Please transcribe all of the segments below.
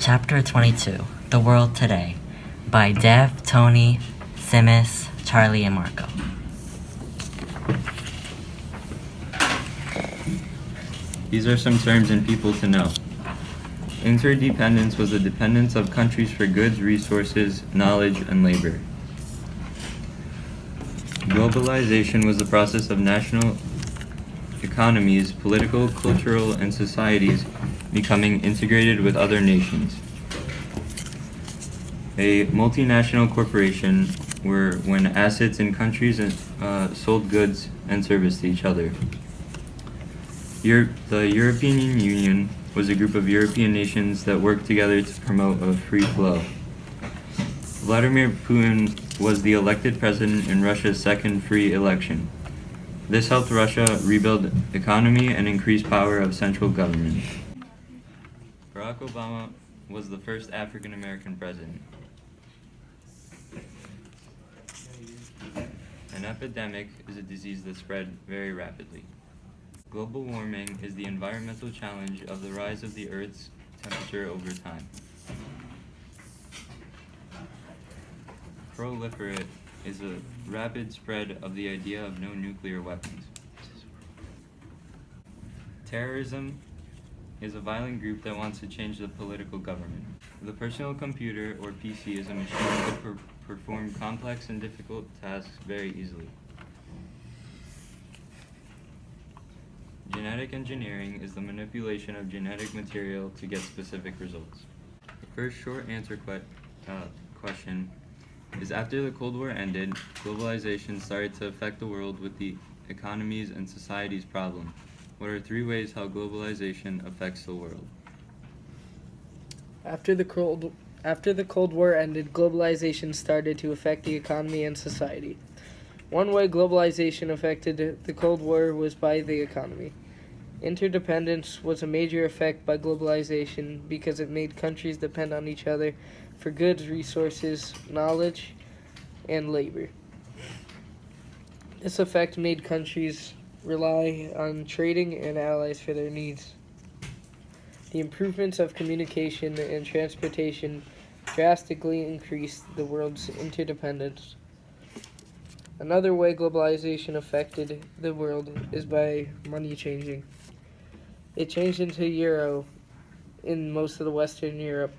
Chapter 22, The World Today, by Dev, Tony, Simis, Charlie, and Marco. These are some terms and people to know. Interdependence was the dependence of countries for goods, resources, knowledge, and labor. Globalization was the process of national economies, political, cultural, and societies becoming integrated with other nations. A multinational corporation were when assets in countries sold goods and service to each other. The European Union was a group of European nations that worked together to promote a free flow. Vladimir Putin was the elected president in Russia's second free election. This helped Russia rebuild economy and increase power of central government. Barack Obama was the first African American president. An epidemic is a disease that spread very rapidly. Global warming is the environmental challenge of the rise of the Earth's temperature over time. Proliferate is a rapid spread of the idea of no nuclear weapons. Terrorism is a violent group that wants to change the political government. The personal computer, or PC, is a machine that can perform complex and difficult tasks very easily. Genetic engineering is the manipulation of genetic material to get specific results. The first short answer question is, after the Cold War ended, globalization started to affect the world with the economies and societies problem. What are 3 ways how globalization affects the world? After the Cold War ended, globalization started to affect the economy and society. One way globalization affected the Cold War was by the economy. Interdependence was a major effect by globalization because it made countries depend on each other for goods, resources, knowledge, and labor. This effect made countries rely on trading and allies for their needs. The improvements of communication and transportation drastically increased the world's interdependence. Another way globalization affected the world is by money changing. It changed into euro in most of the Western Europe.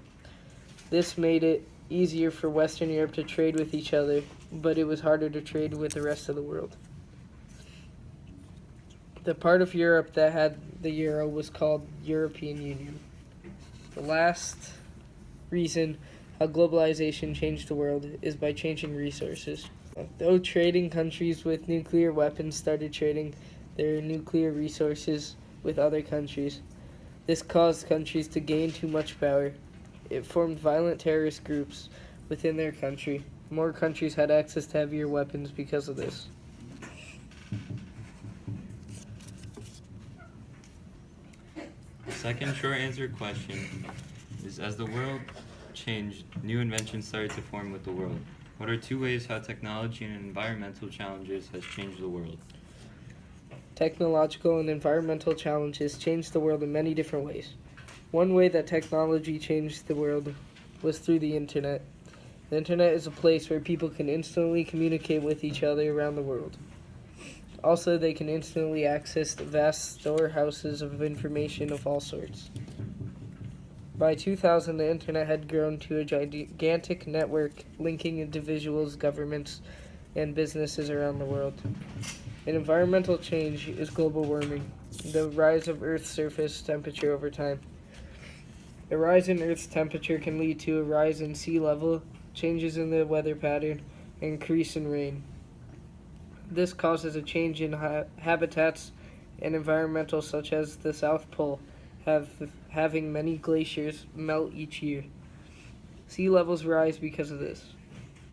This made it easier for Western Europe to trade with each other, but it was harder to trade with the rest of the world. The part of Europe that had the euro was called European Union. The last reason how globalization changed the world is by changing resources. Though trading countries with nuclear weapons started trading their nuclear resources with other countries, this caused countries to gain too much power. It formed violent terrorist groups within their country. More countries had access to heavier weapons because of this. Second short answer question is, as the world changed, new inventions started to form with the world. What are 2 ways how technology and environmental challenges has changed the world? Technological and environmental challenges changed the world in many different ways. One way that technology changed the world was through the internet. The internet is a place where people can instantly communicate with each other around the world. Also, they can instantly access vast storehouses of information of all sorts. By 2000, the internet had grown to a gigantic network linking individuals, governments, and businesses around the world. An environmental change is global warming, the rise of Earth's surface temperature over time. A rise in Earth's temperature can lead to a rise in sea level, changes in the weather pattern, and increase in rain. This causes a change in habitats and environmental, such as the South Pole, having many glaciers melt each year. Sea levels rise because of this.